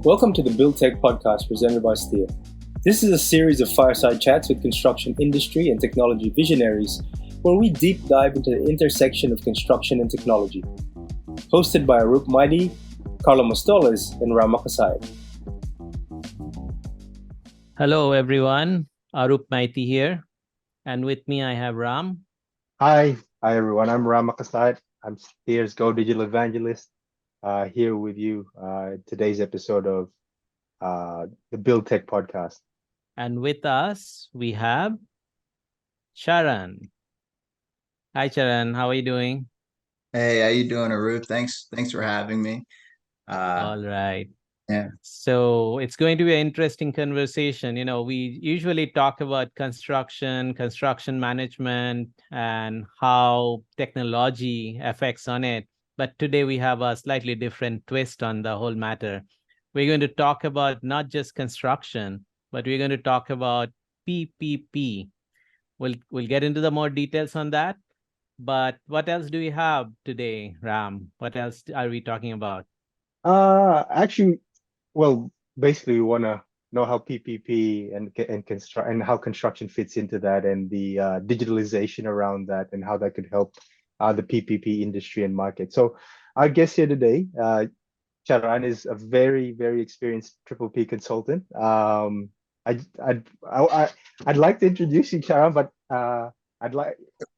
Welcome to the BuildTech podcast presented by Steer. This is a series of fireside chats with construction industry and technology visionaries where we deep dive into the intersection of construction and technology. Hosted by Arup Maidi, Carlo Mostoles, and Ram Makasai. Hello everyone, Arup Maiti here, and with me I have Ram. Hi everyone. I'm Ram Makasai. I'm Steer's Go Digital Evangelist. Here with you today's episode of the BuildTech podcast. And with us we have Charan. Hi Charan, how are you doing? Hey, how you doing, Arup? Thanks for having me. All right. Yeah. So it's going to be an interesting conversation. You know, we usually talk about construction management, and how technology affects on it. But today we have a slightly different twist on the whole matter. We're going to talk about not just construction, but we're going to talk about PPP. We'll get into the more details on that. But what else do we have today, Ram? What else are we talking about? Basically we want to know how PPP and how construction fits into that, and the digitalization around that, and how that could help the PPP industry and market. So our guest here today, Charan, is a very, very experienced PPP consultant. I'd like to introduce you, Charan, but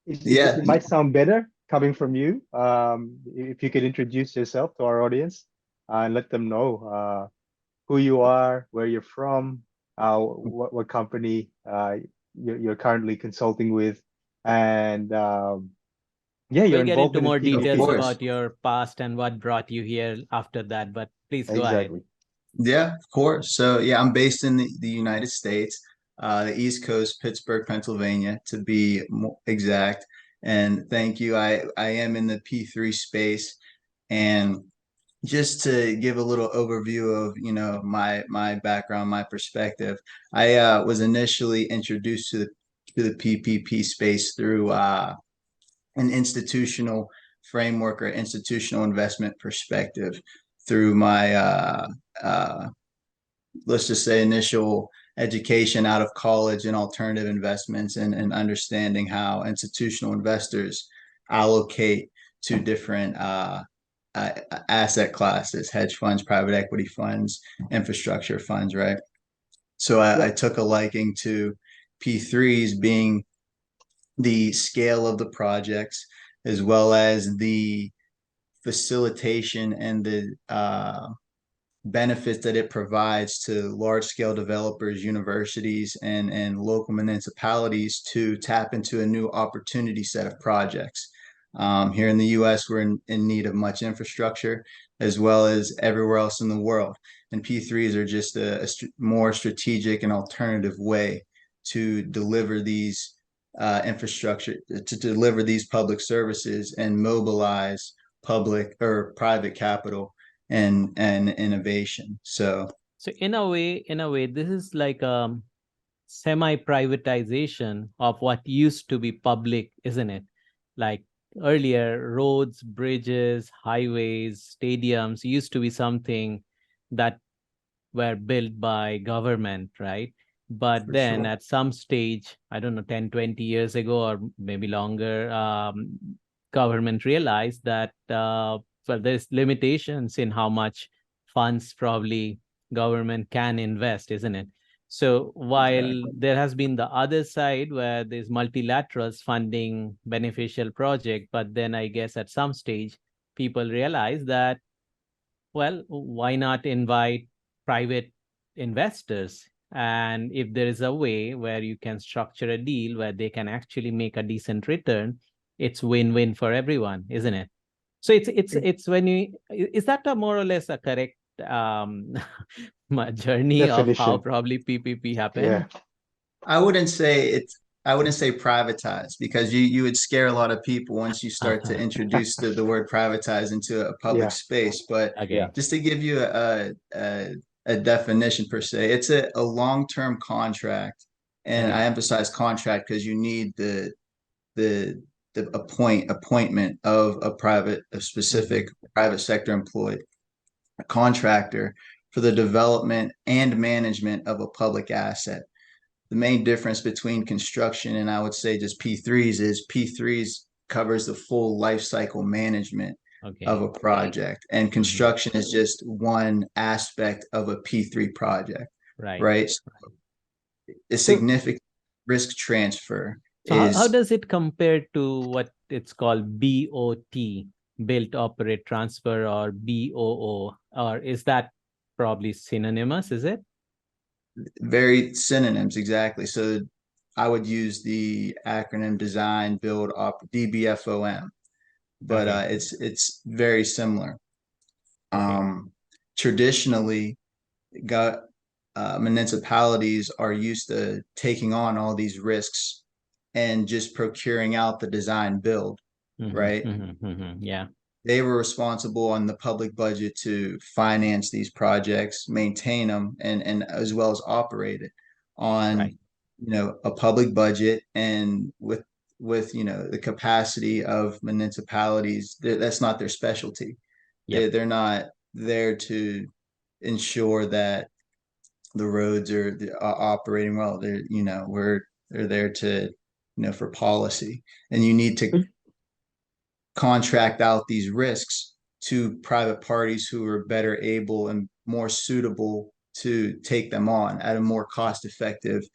it might sound better coming from you. If you could introduce yourself to our audience and let them know who you are, where you're from, what company you're currently consulting with, and We'll get into more details about your past and what brought you here after that, but please go ahead. Yeah, of course. So I'm based in the United States, the East Coast, Pittsburgh, Pennsylvania, to be more exact. And thank you. I am in the P3 space. And just to give a little overview of, my background, my perspective, I was initially introduced to the PPP space through an institutional framework or institutional investment perspective through my let's just say initial education out of college in alternative investments, and understanding how institutional investors allocate to different asset classes: hedge funds, private equity funds, infrastructure funds, right? So I took a liking to P3s, being the scale of the projects, as well as the facilitation and the benefits that it provides to large-scale developers, universities, and local municipalities to tap into a new opportunity set of projects. Here in the U.S., we're in need of much infrastructure, as well as everywhere else in the world. And P3s are just a more strategic and alternative way to deliver these infrastructure, to deliver these public services and mobilize public or private capital and innovation. So in a way, this is like a semi-privatization of what used to be public, isn't it? Like earlier, roads, bridges, highways, stadiums used to be something that were built by government, right? But then at some stage, I don't know, 10, 20 years ago, or maybe longer, government realized that there's limitations in how much funds probably government can invest, isn't it? So while there has been the other side where there's multilaterals funding beneficial project, but then I guess at some stage people realize that, well, why not invite private investors? And if there is a way where you can structure a deal where they can actually make a decent return, it's win-win for everyone, isn't it? So it's when you, is that a more or less a correct journey definition of how probably PPP happened? Yeah. I wouldn't say privatized, because you would scare a lot of people once you start to introduce the word privatize into a public space. But just to give you a definition per se, it's a long-term contract, and I emphasize contract because you need the appointment of a specific private sector employed, a contractor, for the development and management of a public asset. The main difference between construction and I would say just P3s is P3s covers the full life cycle management of a project, and construction is just one aspect of a P3 project, right? So a significant risk transfer. So how does it compare to what it's called BOT, built, operate, transfer, or BOO, or is that probably synonymous, is it? Very synonyms, exactly. So I would use the acronym design, build, DBFOM, but it's very similar. Traditionally, municipalities are used to taking on all these risks and just procuring out the design build, right? Yeah. They were responsible on the public budget to finance these projects, maintain them, and as well as operate it on, a public budget, and with the capacity of municipalities. That's not their specialty. They're not there to ensure that the roads are operating well. They're there to, for policy, and you need to contract out these risks to private parties who are better able and more suitable to take them on at a more cost-effective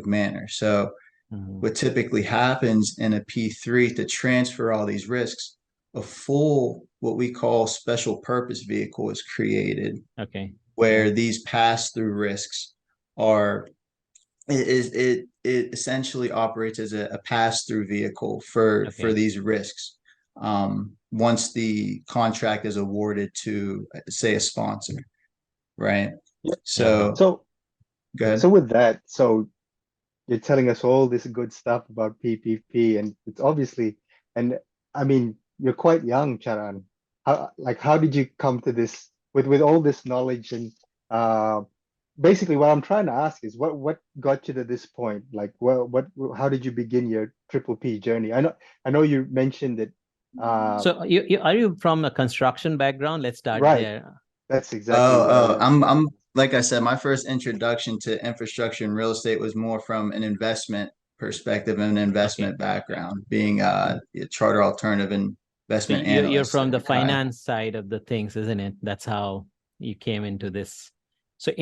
manner. So what typically happens in a P3 to transfer all these risks, a full, what we call special purpose vehicle is created. Where these pass-through risks are, it essentially operates as a pass-through vehicle for these risks. Once the contract is awarded to, say, a sponsor, right? So go ahead. So with that, so you're telling us all this good stuff about PPP, and it's obviously, and I mean, you're quite young, Charan. How did you come to this with all this knowledge? And basically what I'm trying to ask is what got you to this point? Like, how did you begin your triple P journey? I know you mentioned it. So are you from a construction background? Let's start there. That's exactly I'm like I said, my first introduction to infrastructure and real estate was more from an investment perspective and an investment background, being a charter alternative investment analyst. You're from the finance side of the things, isn't it? That's how you came into this. So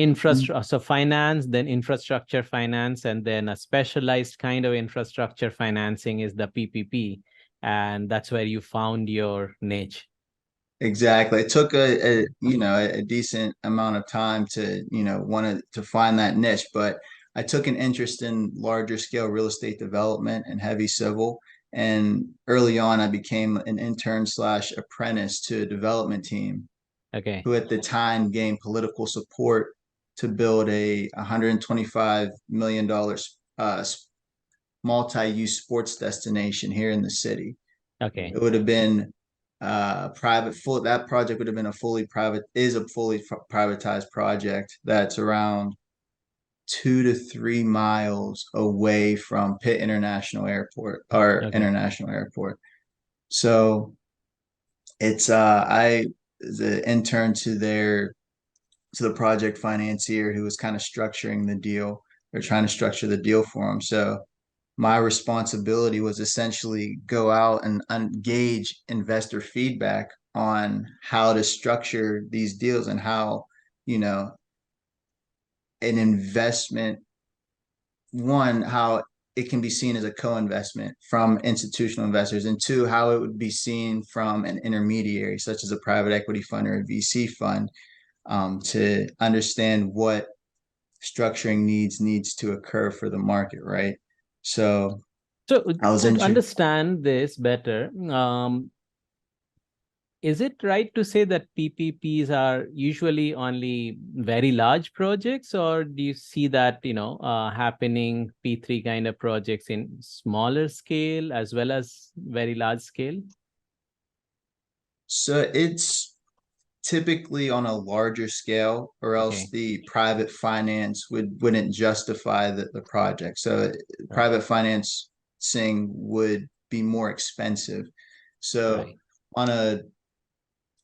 so finance, then infrastructure finance, and then a specialized kind of infrastructure financing is the PPP, and that's where you found your niche. Exactly. It took a decent amount of time to want to find that niche, but I took an interest in larger scale real estate development and heavy civil. And early on, I became an intern / apprentice to a development team. Who at the time gained political support to build a $125 million multi-use sports destination here in the city. It would have been that project would have been a fully privatized project that's around 2 to 3 miles away from Pitt International Airport, International Airport. So it's I was an intern to the project financier who was kind of structuring the deal. They're trying to structure the deal for them. So my responsibility was essentially go out and engage investor feedback on how to structure these deals and how, an investment, how it can be seen as a co-investment from institutional investors, and two, how it would be seen from an intermediary, such as a private equity fund or a VC fund, to understand what structuring needs to occur for the market, right? So to understand this better, is it right to say that PPPs are usually only very large projects, or do you see that, happening P3 kind of projects in smaller scale as well as very large scale? So it's typically on a larger scale, or else the private finance wouldn't justify the project. So private financing would be more expensive. So on a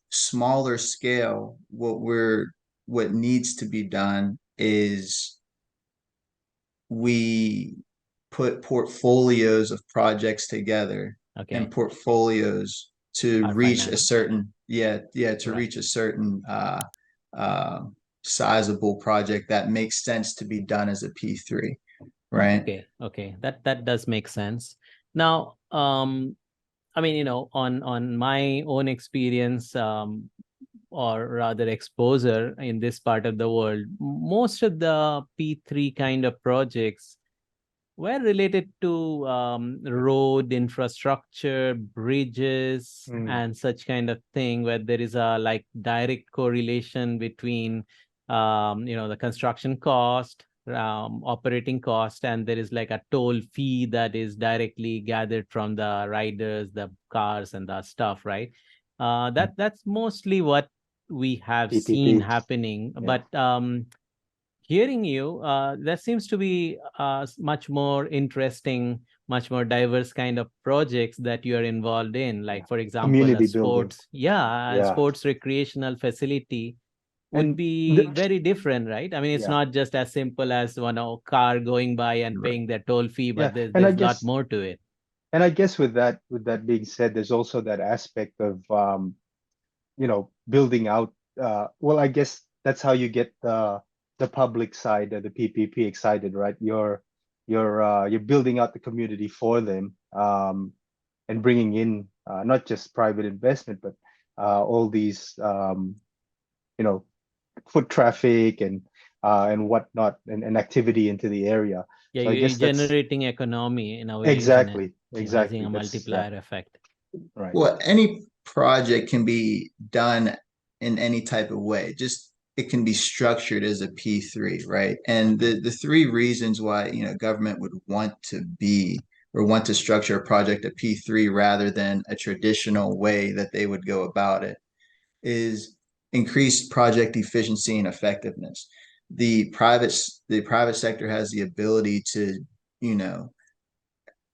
smaller scale, what needs to be done is we put portfolios of projects together Okay. and portfolios to Our reach a finance. certain to Right. reach a certain sizable project that makes sense to be done as a P3, right? Okay. That does make sense. Now, I mean, on my own experience, or rather exposure in this part of the world, most of the P3 kind of projects were related to road infrastructure, bridges, and such kind of thing, where there is a like direct correlation between the construction cost, operating cost, and there is like a toll fee that is directly gathered from the riders, the cars, and the stuff, right? That's mostly what we have seen PPP. happening. Yeah. But hearing you, there seems to be much more interesting, much more diverse kind of projects that you are involved in. Like, for example, a Community building. sports, a Yeah. sports recreational facility would And be very different, right? I mean, it's yeah. not just as simple as car going by and Right. paying their toll fee, but Yeah. there's a lot more to it. And I guess with that being said, there's also that aspect of building out. Well, I guess that's how you get the public side of the PPP excited, right? You're building out the community for them, and bringing in not just private investment, but all these foot traffic and whatnot, and activity into the area. Yeah, So I you're guess that's generating economy in a way, isn't it? Using exactly. a That's multiplier effect. right. Well, any project can be done in any type of way. Just it can be structured as a P3, right? And the three reasons why, government would want to be or want to structure a project a P3 rather than a traditional way that they would go about it is increased project efficiency and effectiveness. The private sector has the ability to, you know,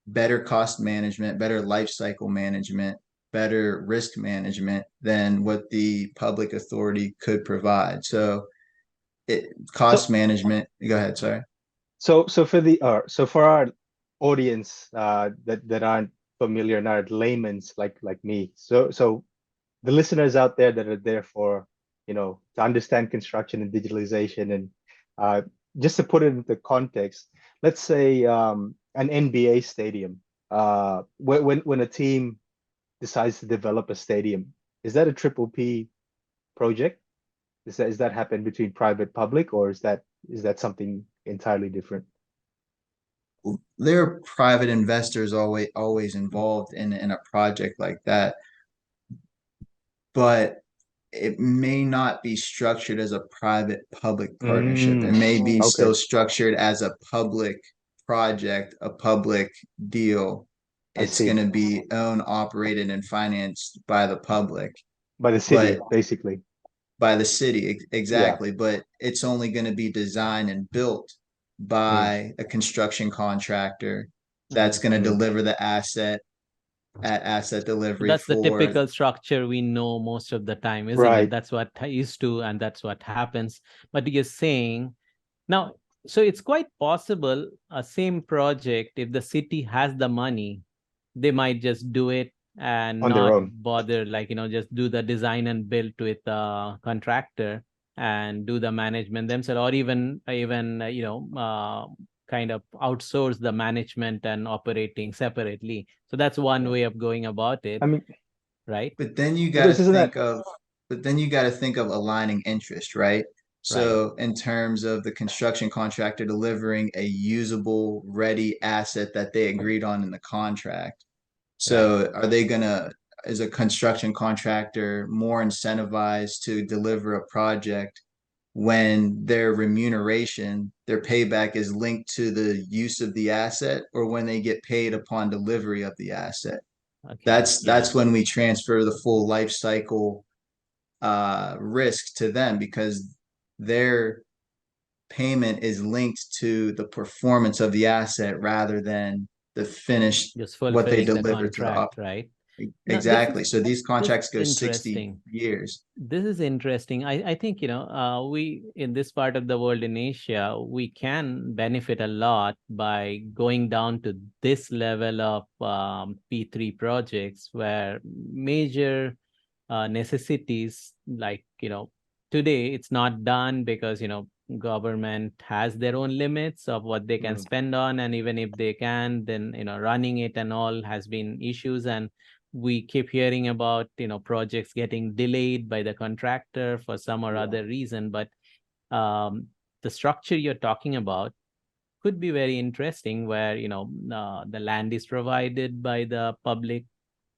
better cost management, better life cycle management, better risk management than what the public authority could provide. So cost So management, go ahead, sorry. so for our audience that aren't familiar and are layman's like me, so the listeners out there that are there for to understand construction and digitalization, and uh, just to put it into context, let's say an NBA stadium, when a team decides to develop a stadium, is that a triple P project? Is that happen between private public, or is that something entirely different? There are private investors always involved in a project like that, but it may not be structured as a private public partnership. It may be Okay, still structured as a public project, a public deal. I It's see. going to be owned, operated, and financed by the public, By the city, but basically. by the city, Yeah. exactly. But it's only going to be designed and built Mm, by a construction contractor that's Mm. going to mm. deliver the asset at asset So delivery that's the for. typical structure we know most of the time, isn't it? Right. That's what I used to, and that's what happens. But you're saying now, so it's quite possible a same project, if the city has the money, they might just do it and On their not own. bother, like, just do the design and build with the contractor and do the management themselves, or even kind of outsource the management and operating separately. So that's one Yeah. way of going about it, I mean, right? But then you got to because isn't that think of, but then you got to think of aligning interest, right? Right. So in terms of the construction contractor delivering a usable, ready asset that they agreed on in the contract. Right. So is a construction contractor more incentivized to deliver a project when their remuneration, their payback is linked to the use of the asset, or when they get paid upon delivery of the asset? Okay. Yeah. That's when we transfer the full life cycle risk to them, because their payment is linked to the performance of the asset rather than the finished Just what they fulfilling the deliver to the contract, right? Now, Exactly. So these this contracts is go 60 interesting. years. This is interesting. I think, we in this part of the world in Asia, we can benefit a lot by going down to this level of P3 projects where major necessities like, today it's not done because, government has their own limits of what they can spend on. And even if they can, then, running it and all has been issues. And we keep hearing about projects getting delayed by the contractor for some or other reason, but the structure you're talking about could be very interesting where the land is provided by the public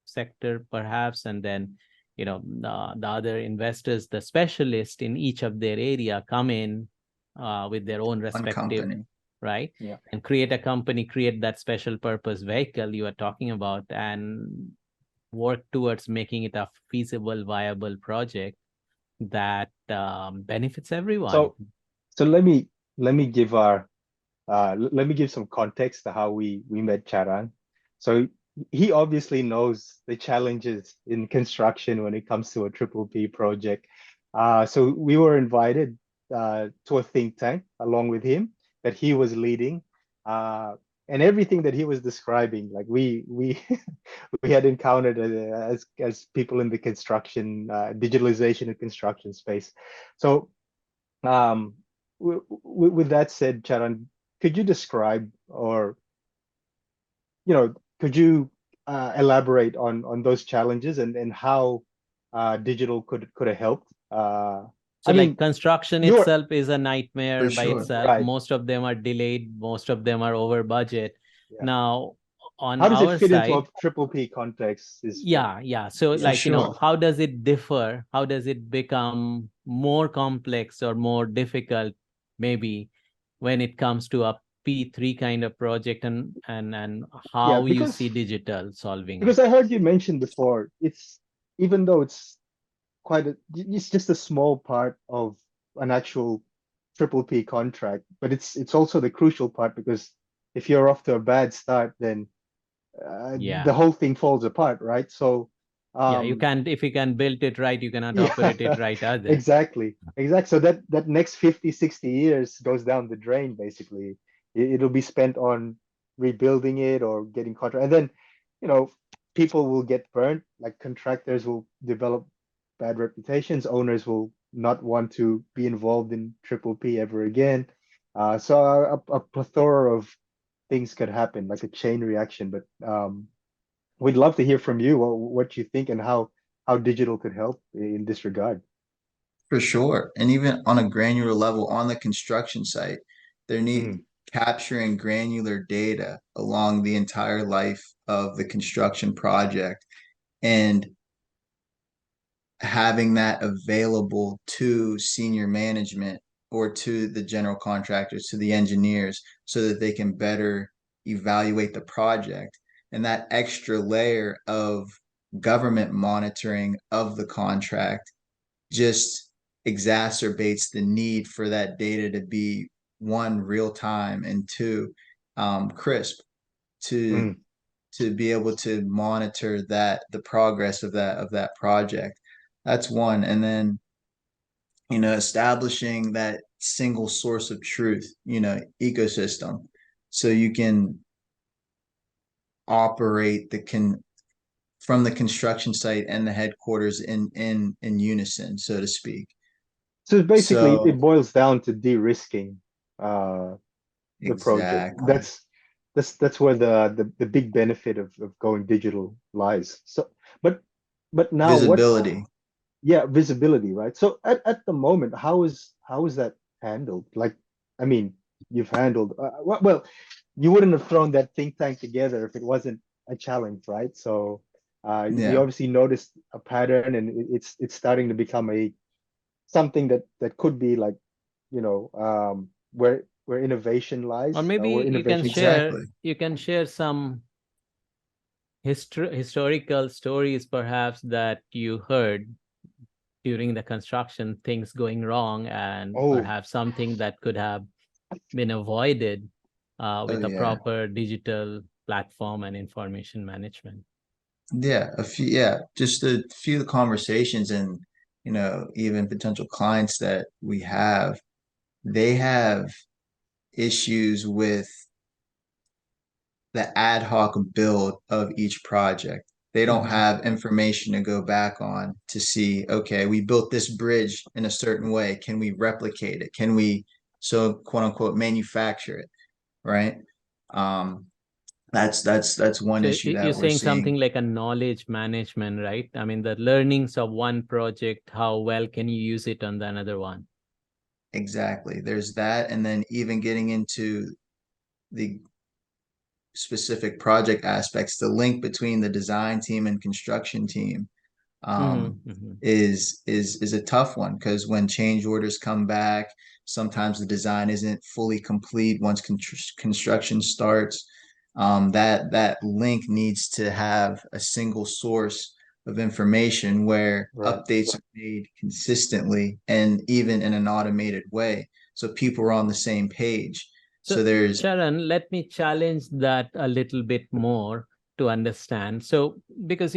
sector perhaps, and then the other investors, the specialists in each of their area, come in with their own One respective company. right, Yeah. and create a company, create that special purpose vehicle you are talking about, and work towards making it a feasible, viable project that benefits everyone. So let me give let me give some context to how we met Charan. So he obviously knows the challenges in construction when it comes to a triple P project. So we were invited to a think tank along with him that he was leading. And everything that he was describing, like we we had encountered as people in the construction digitalization and construction space. So with that said, Charan, could you describe or could you elaborate on those challenges and how digital could have helped? So I like mean, construction you're itself is a nightmare For by sure. itself. right. Most of them are delayed. Most of them are over budget. Yeah. Now, on How does it our fit into a side, triple P context? Is what, yeah. So yeah. like, sure. how does it differ? How does it become more complex or more difficult, maybe, when it comes to a P3 kind of project, and Yeah, how you see digital solving it? because I heard you mention before, it's even though it's it's just a small part of an actual triple P contract, but it's also the crucial part because if you're off to a bad start, then the Yeah. whole thing falls apart, right? So, Yeah, you um, can't, if you can build it right, you cannot operate it yeah, right either. exactly, exactly. So that next 50, 60 years goes down the drain, basically. It'll be spent on rebuilding it or getting contract, and then, you know, people will get burnt. Like contractors will develop bad reputations. Owners will not want to be involved in triple P ever again. So a plethora of things could happen, like a chain reaction. But we'd love to hear from you what you think and how digital could help in this regard. For sure. And even on a granular level on the construction site, there need Mm, capturing granular data along the entire life of the construction project and having that available to senior management or to the general contractors, to the engineers, so that they can better evaluate the project. And that extra layer of government monitoring of the contract just exacerbates the need for that data to be, one, real time, and two, crisp, to mm. be able to monitor the progress of that project. That's one. And then, establishing that single source of truth, ecosystem, so you can operate from the construction site and the headquarters in unison, so to speak. So basically, So it boils down to de-risking uh, the project. exactly. That's where the big benefit of going digital lies. So, but now Visibility. yeah, visibility, right? So at the moment, how is that handled? Like, I mean, you've handled well, you wouldn't have thrown that think tank together if it wasn't a challenge, right? So you Yeah. obviously noticed a pattern, and it's starting to become a something that could be like, where innovation Or lies, maybe where innovation thrives. Exactly. you can share some historical stories perhaps that you heard during the construction, things going wrong, and Oh, perhaps something that could have been avoided Oh with a yeah. proper digital platform and information management. Yeah, just a few of the conversations and, even potential clients that we have, they have issues with the ad hoc build of each project. They don't Mhm. have information to go back on to see, okay, we built this bridge in a certain way. Can we replicate it? Can we, so quote unquote, manufacture it? Right. Um, that's one So issue you're that we're saying something seeing. like a knowledge management, right? I mean, the learnings of one project, how well can you use it on the another one? Exactly. There's that. And then even getting into the specific project aspects, the link between the design team and construction team Mhm, mhm. is a tough one, because when change orders come back, sometimes the design isn't fully complete once construction starts. That link needs to have a single source of information where Right. updates are made consistently and even in an automated way, so people are on the same page. So, So there's Charan, let me challenge that a little bit more to understand. So, because,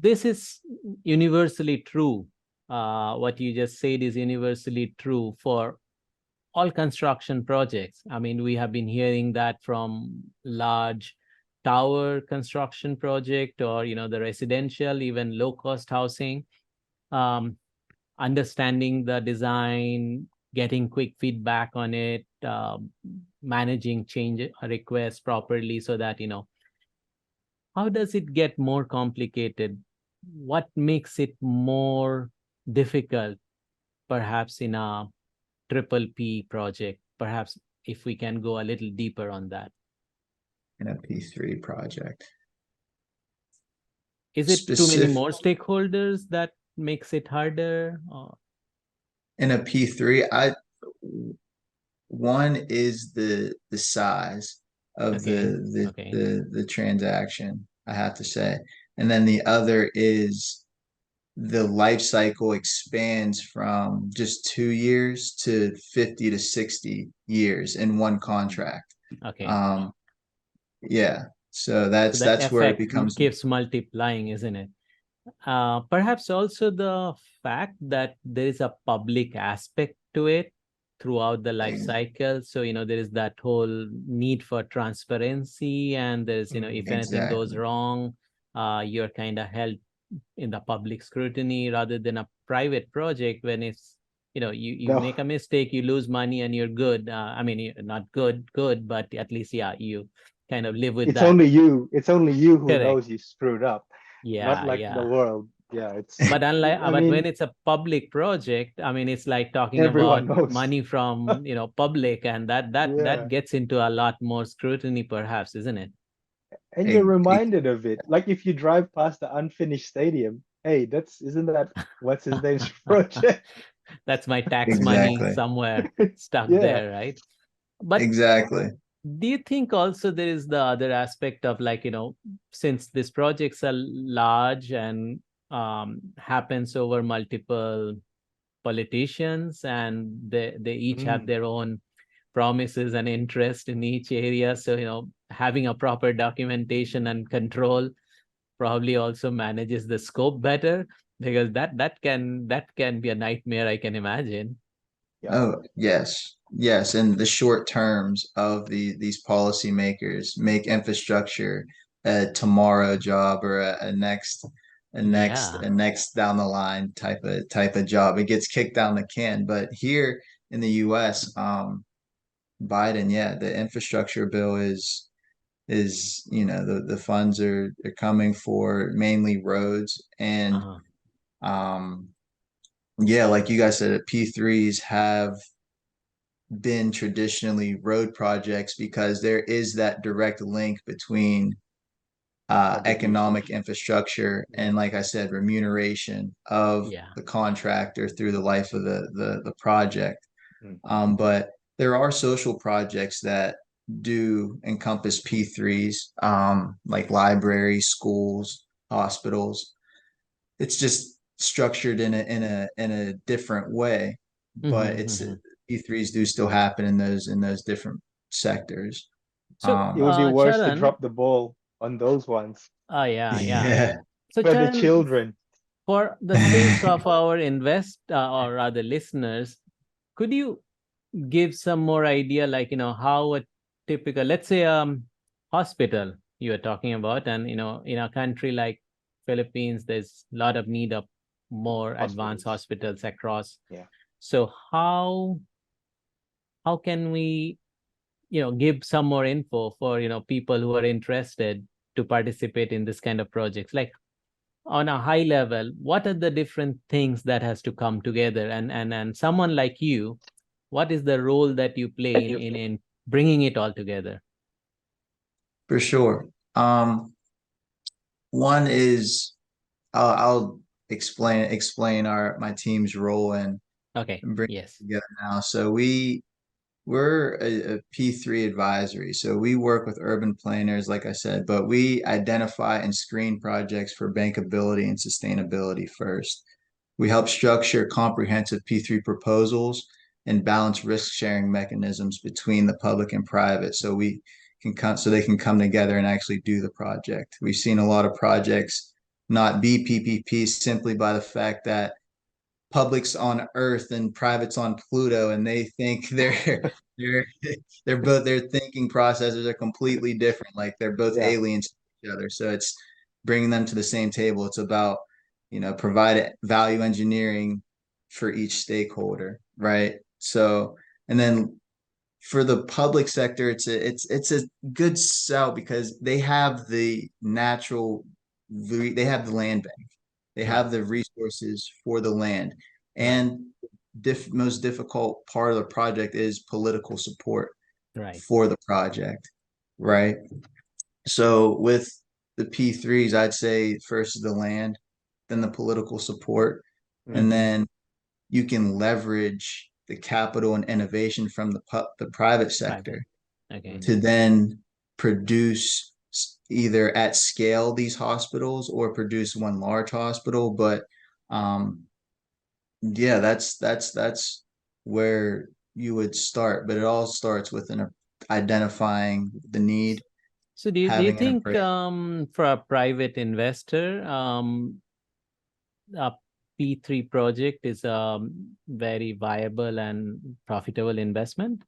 this is universally true. What you just said is universally true for all construction projects. I mean, we have been hearing that from large tower construction project, or, the residential, even low cost housing. Um, Understanding the design, getting quick feedback on it, managing change requests properly, so that, how does it get more complicated? What makes it more difficult, perhaps in a triple P project? Perhaps if we can go a little deeper on that. in a P3 project. Is it too many Specific more stakeholders that makes it harder? in a P3, one is the size of Okay, okay. the transaction, I have to say. And then the other is the life cycle expands from just 2 years to 50 to 60 years in one contract. Okay. Um, yeah. So So the that's where it effect becomes. keeps multiplying, isn't it? Perhaps also the fact that there is a public aspect to it throughout the life cycle. So, there is that whole need for transparency, and there's, if anything goes Exactly. wrong, you're kind of held in the public scrutiny, rather than a private project when it's, you No, make a mistake, you lose money, and you're good. I mean, you're not good, but at least, yeah, you kind of live with it's that. only you. It's only you who Correct. knows you screwed up, not Yeah, like the yeah. world. Yeah, But unlike, I but when mean, it's a public project, I mean, it's like talking everyone about knows. money from, public, and that Yeah. gets into a lot more scrutiny, perhaps, isn't it? And you're E- e- reminded of it. Like if you drive past the unfinished stadium, hey, isn't that what's his name's project? That's my tax money Exactly. somewhere stuck Yeah. there, right? But Exactly. do you think also there is the other aspect of, like, since these projects are large and happens over multiple politicians, and they each have Mm. their own promises and interest in each area, so, having a proper documentation and control probably also manages the scope better, because that can be a nightmare, I can imagine. Yeah. Oh, yes. Yes. And the short terms of these policymakers make infrastructure a tomorrow job, or Yeah. a next down the line type of job. It gets kicked down the can. But here in the US, Biden, yeah, the infrastructure bill is, the funds are coming for mainly roads. And Uh-huh. um yeah, like you guys said, P3s have been traditionally road projects because there is that direct link between Public economic usage. infrastructure Yeah. and, like I said, remuneration of Yeah. the contractor through the life of the project. Mm. But there are social projects that do encompass P3s, like libraries, schools, hospitals. It's just structured in a different way, but Mhm, it's mhm. P3s do still happen in those different sectors. So, It would be worse to Charan, drop the ball on those ones. Oh, yeah, yeah. Yeah. So, For the Charan, children. for the sake of our or rather listeners, could you give some more idea, like, how a typical, let's say, hospital you are talking about, and, in a country like Philippines, there's a lot of need of more advanced Hospitals. hospitals across. Yeah. So how can we, give some more info for, people who are interested to participate in this kind of projects? Like, on a high level, what are the different things that has to come together? And someone like you, what is the role that you play in bringing it all together? For sure. One is I'll explain my team's role and Okay. bring it Yes. together now. So we're a P3 advisory. So we work with urban planners, like I said, but we identify and screen projects for bankability and sustainability first. We help structure comprehensive P3 proposals and balance risk sharing mechanisms between the public and private so they can come together and actually do the project. We've seen a lot of projects not be PPP simply by the fact that public's on Earth and private's on Pluto, and they think they're their thinking processes are completely different. Like they're both Yeah. aliens to each other. So it's bringing them to the same table. It's about provide value engineering for each stakeholder, right? So and then for the public sector, it's a good sell because they have the they have the land bank, they Right. have the resources for the land, Right. and most difficult part of the project is political support Right. for the project, right? So with the P3s, I'd say first is the land, then the political support, and Mm-hmm. then you can leverage the capital and innovation from the private Private. sector Okay. to then produce either at scale these hospitals or produce one large hospital. But um, yeah, that's where you would start. But it all starts with identifying the need, So do you having an think, appraisal. for a private investor, a P3 project is a very viable and profitable investment?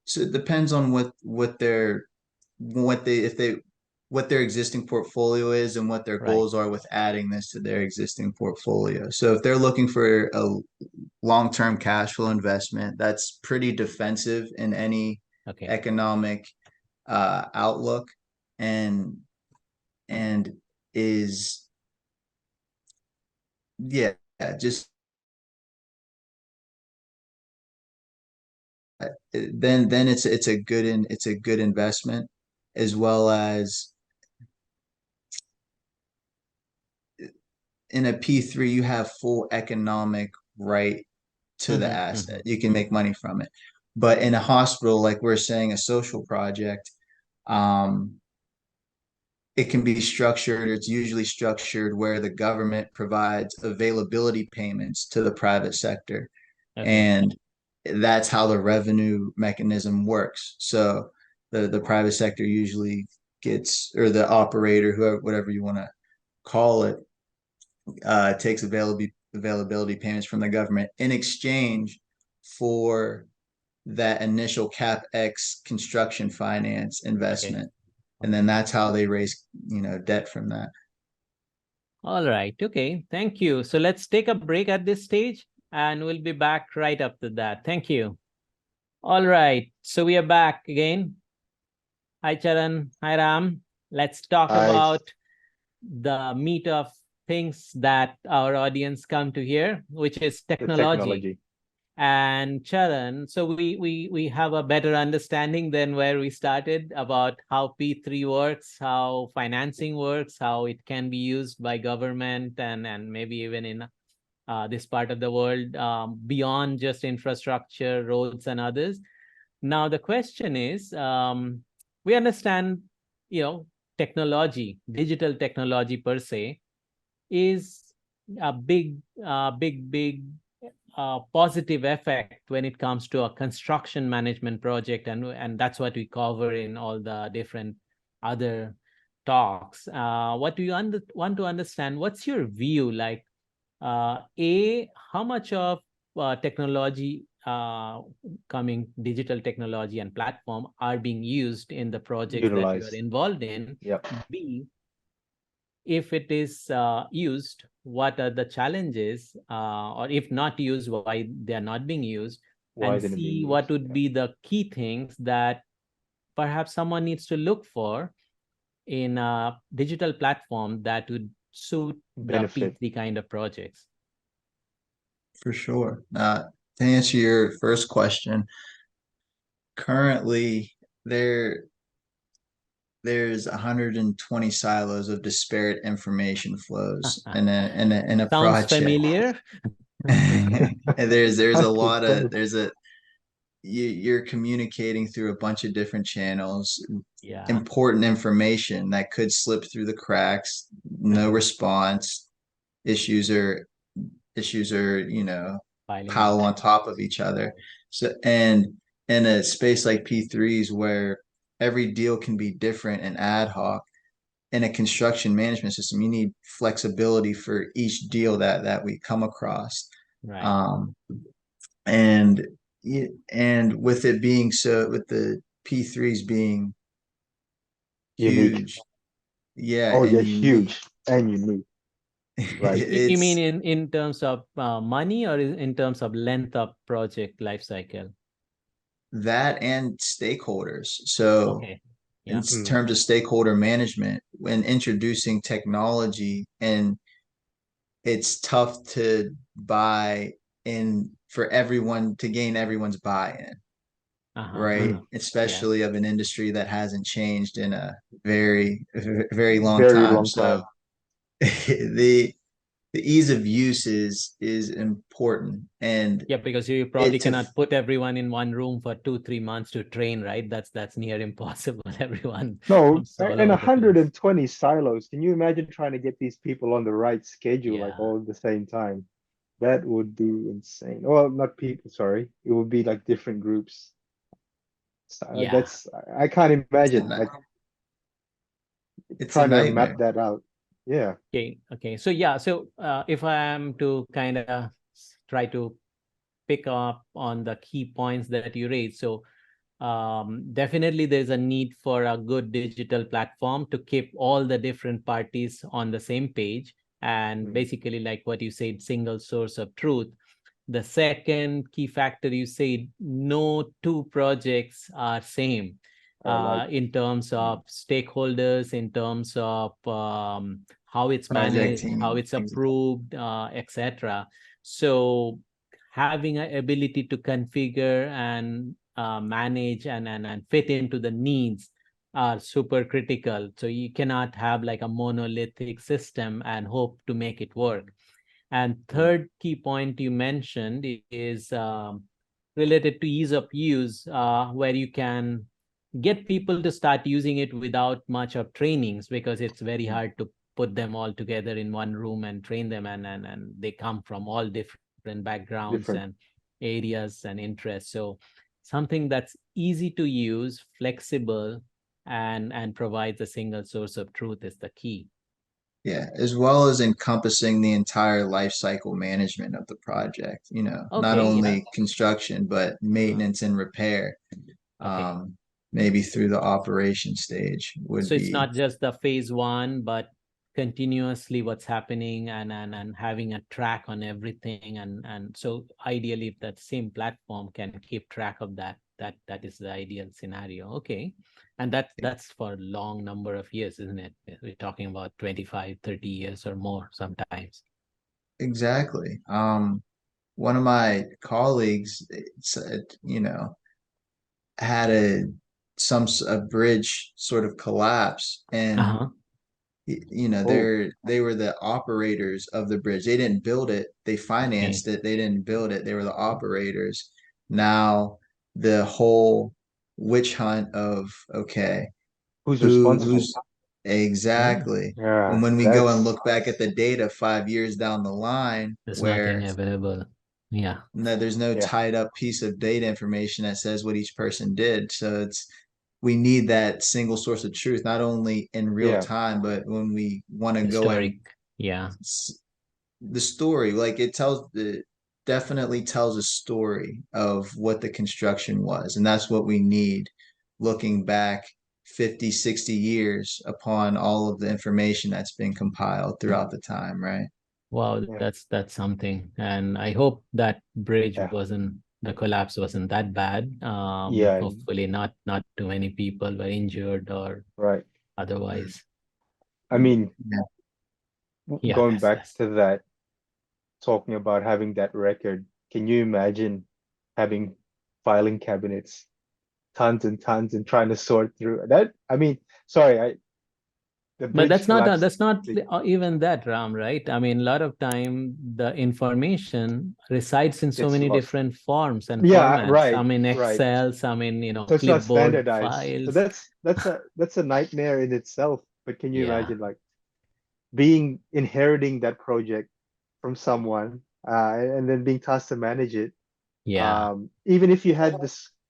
So it depends on what they if they what their existing portfolio is and what their Right. goals are with adding this to their existing portfolio. So if they're looking for a long-term cash flow investment, that's pretty defensive in any Okay. economic outlook, and and is yeah just then it's a good investment, as well as in a P3 you have full economic right to the Mm-hmm. Mm-hmm. asset. You can make money from it. But in a hospital, like we're saying, a social project, um, it can be structured, it's usually structured where the government provides availability payments to the private sector. Okay. And that's how the revenue mechanism works. So the private sector usually gets, or the operator, whoever, whatever you want to call it, takes availability payments from the government in exchange for that initial CapEx construction finance Okay. investment. And then that's how they raise, debt from that. All right. Okay. Thank you. So let's take a break at this stage and we'll be back right after that. Thank you. All right. So we are back again. Hi, Charan. Hi, Ram. Let's talk I about the meat of things that our audience come to hear, which is the technology. technology. And Charan, so we have a better understanding than where we started about how P3 works, how financing works, how it can be used by government and maybe even in this part of the world, beyond just infrastructure, roads and others. Now the question is, we understand, technology, digital technology per se, is a big positive effect when it comes to a construction management project, and that's what we cover in all the different other talks, what do you want to understand? What's your view? Like, how much of technology, digital technology and platform are being used in the projects that you are Utilize. involved in? Yep. B, if it is used, what are the challenges, or if not used, why they are not being used? Why And didn't it be C, what used? would be the key things that perhaps someone needs to look for in a digital platform that would suit the Benefit. P3 kind of projects? For sure. To answer your first question, currently there's 120 silos of disparate information flows in a Sounds project. familiar. And there's a lot of 120. you're communicating through a bunch of different channels, Yeah. important information that could slip through the cracks, no response, issues are Piling up. pile on top of each other. So, and in a space like P3s where every deal can be different and ad hoc, in a construction management system, you need flexibility for each deal that we come across. Right. And with it being so, with the P3s being Unique. huge, yeah, Oh, and yeah, unique. huge and unique. Right. You mean It's in terms of money, or in terms of length of project life cycle? that and stakeholders. So Okay. in Yeah. terms of stakeholder management, when introducing technology, and it's tough to buy in for everyone to gain everyone's buy-in, right? Especially of an industry that hasn't changed in a very, very long Very time. long So time. the ease of use is important, and Yeah, because you probably it to cannot put everyone in one room for 2-3 months to train, right? That's near impossible. Everyone No, comes all and over the place. 120 silos. Can you imagine trying to get these people on the right schedule, like Yeah. all at the same time? That would be insane. Well, not people, sorry. It would be like different groups. Yeah. I can't imagine like it's a trying to map nightmare. that out. Yeah. Okay. So yeah, so if I am to kind of try to pick up on the key points that you raised, so definitely there's a need for a good digital platform to keep all the different parties on the same page, and basically, like what you said, single source of truth. The second key factor, you said no two projects are same in terms of stakeholders, in terms of how it's Project managed, team. how it's approved, etc. So having an ability to configure and manage and fit into the needs are super critical. So you cannot have like a monolithic system and hope to make it work. And third key point you mentioned is related to ease of use, where you can get people to start using it without much of trainings, because it's very hard to put them all together in one room and train them, and they come from all different backgrounds and areas and interests. So something that's easy to use, flexible, and provides a single source of truth is the key. Yeah, as well as encompassing the entire life cycle management of the project, not only construction, but maintenance and repair. Maybe through the operation stage would So be. it's not just the phase one, but continuously what's happening, and having a track on everything. And so ideally, if that same platform can keep track of that is the ideal scenario. Okay. And that's for a long number of years, isn't it? We're talking about 25, 30 years or more sometimes. Exactly. One of my colleagues said, had a bridge sort of collapse, and they were the operators of the bridge. They didn't build it, they financed it. They didn't build it, they were the operators. Now the whole witch hunt of, okay, who's responsible? who's exactly. Yeah, And when we go and look back at the data 5 years down the line, there's where nothing available. there's no tied up piece of data information that says what each person did. So we need that single source of truth, not only in real Yeah. time, but when we want to go and Historic. Yeah. the story, like it definitely tells a story of what the construction was. And that's what we need looking back 50, 60 years upon all of the information that's been compiled throughout the time, right? Wow, Yeah. that's something. And I hope that bridge Yeah. the collapse wasn't that bad. Yeah. Hopefully not too many people were injured or Right. otherwise. I mean, Yeah, going back that's to that, talking about having that record, can you imagine having filing cabinets, tons and tons, and trying to sort through that? I mean, sorry, the but bridge collapsed. that's not even that, Ram, right? I mean, a lot of time the information resides in so Gets many lost. different forms and Yeah, formats. right, Some in right. Excel, some in, So it's not clipboard standardized. So files. that's a nightmare in itself. But can you Yeah, imagine like being inheriting that project from someone, and then being tasked to manage it? yeah. Even if you had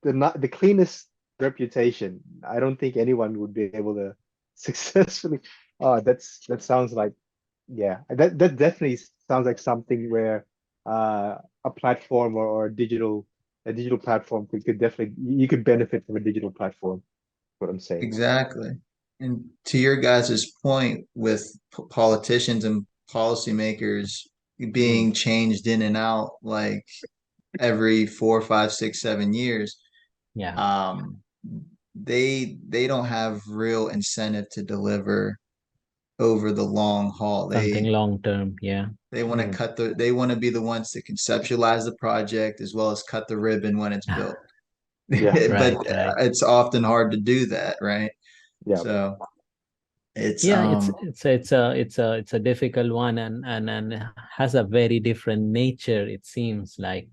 the cleanest reputation, I don't think anyone would be able to successfully. Oh, that sounds like, yeah, that definitely sounds like something where a platform, or a digital platform could definitely, you could benefit from a digital platform. What I'm saying. Exactly. And to your guys' point with politicians and policymakers Mm, being changed in and out like every 4, 5, 6, 7 years, Yeah, um, they don't have real incentive to deliver over the long haul. something long term. Yeah. They want to mm. they want to be the ones to conceptualize the project as well as cut the ribbon when it's built. Yeah, But Right, right. it's often hard to do that, right? yeah, So it's Yeah, it's a difficult one, and has a very different nature, it seems like,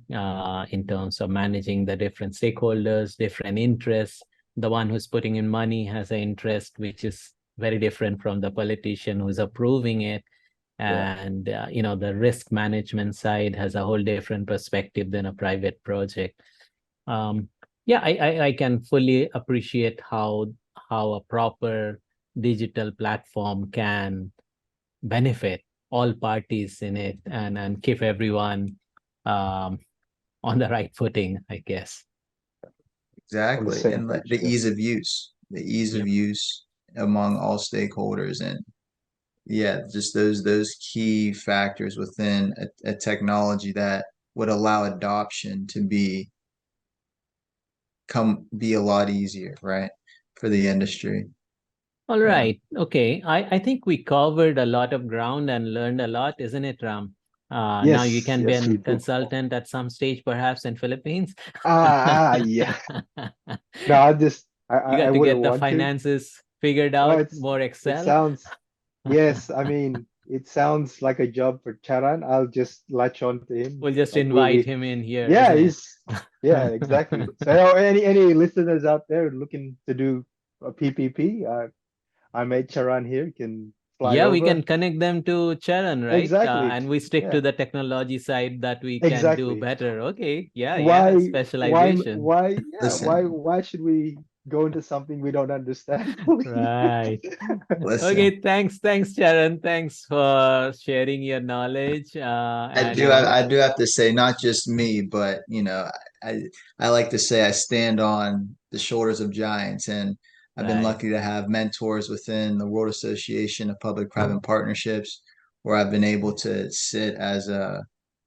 in terms of managing the different stakeholders, different interests. The one who's putting in money has an interest which is very different from the politician who's approving it. yeah. And the risk management side has a whole different perspective than a private project. um yeah, I can fully appreciate how a proper digital platform can benefit all parties in it, and keep everyone um on the right footing, I guess. On the exactly. same And page. the Yeah, ease of Yep. use among all stakeholders. And yeah, just those key factors within a technology that would allow adoption to be a lot easier, right? For the industry. All Yeah. right. Okay. I think we covered a lot of ground and learned a lot, isn't it, Ram? Now you yes, can be yes, a we did. consultant at some stage, perhaps in Philippines. Yeah. No, You I got to wouldn't get the want to. finances figured Oh, out, more it Excel. sounds, yes, I mean, it sounds like a job for Charan. I'll just latch on to him. We'll just Like invite him in here, yeah, isn't it? he's, yeah, exactly. So any listeners out there looking to do a PPP, I made Charan here, can fly Yeah, we can over. connect them to Charan, right? Exactly. And we stick Yeah, to the technology side that we can do exactly. better. Okay. Yeah, yeah. Why, Specialization. yeah, Listen, why should we go into something we don't understand? Right. listen. Okay, thanks, Charan. Thanks for sharing your knowledge. And I do have to say, not just me, but I I like to say I stand on the shoulders of giants, and I've been right. lucky to have mentors within the World Association of Public-Private Partnerships, where I've been able to sit as a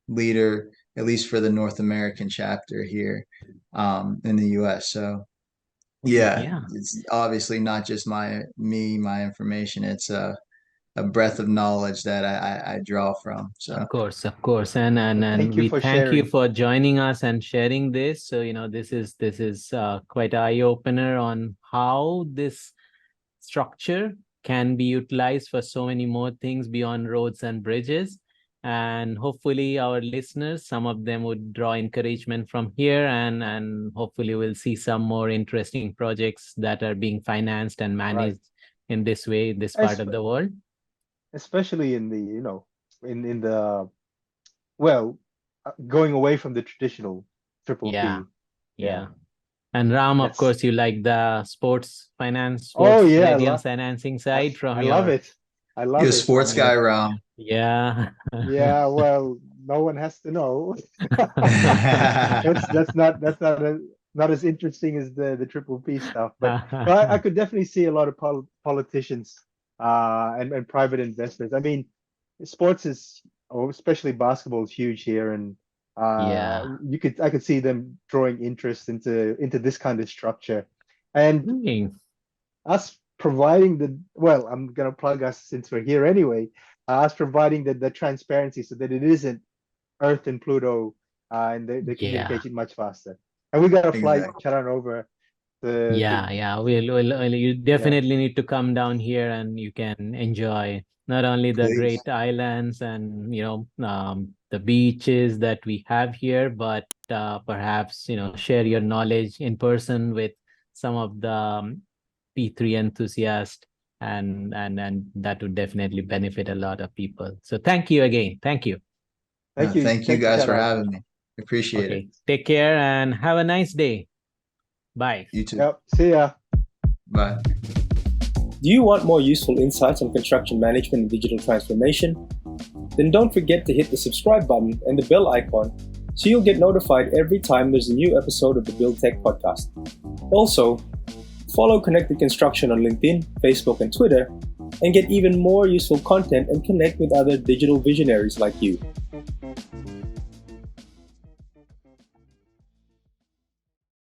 leader, at least for the North American chapter here, in the U.S. So yeah, Yeah. it's obviously not just my information. It's a breadth of knowledge that I draw from. So Of course, and Thank you we for thank you sharing. for joining us and sharing this. So this is quite an eye opener on how this structure can be utilized for so many more things beyond roads and bridges. And hopefully, our listeners, some of them would draw encouragement from here, and hopefully, we'll see some more interesting projects that are being financed and Right. managed in this way, this part Es- of the world. Especially in the, in the, well, going away from the traditional triple Yeah, P. Yeah. yeah. And Ram, of That's- course, you like the sports finance, Oh, sports yeah, I readiness financing side from I your. love it. I love You're a it. sports guy, Ram. Yeah. Yeah, well, no one has to know. That's not as interesting as the triple P stuff. But no, I could definitely see a lot of politicians and private investors. I mean, sports is, especially basketball, is huge here, and Yeah. I could see them drawing interest into this kind of structure, and us providing I'm gonna plug us since we're here anyway. Us providing the transparency so that it isn't Earth and Pluto, and the Yeah. communication much faster. And we got to fly Exactly. Charan over. Yeah. You definitely need to come down here, and you can enjoy not only the Please. great islands and the beaches that we have here, but perhaps share your knowledge in person with some of the P3 enthusiasts, and that would definitely benefit a lot of people. So thank you again. Thank you. Thank you. Thank you guys for Charan. having me. Appreciate it. Okay. Take care and have a nice day. Bye. You too. Yep. See ya. Bye. Do you want more useful insights on construction management and digital transformation? Then don't forget to hit the subscribe button and the bell icon so you'll get notified every time there's a new episode of the BuildTech podcast. Also, follow Connected Construction on LinkedIn, Facebook, and Twitter, and get even more useful content and connect with other digital visionaries like you.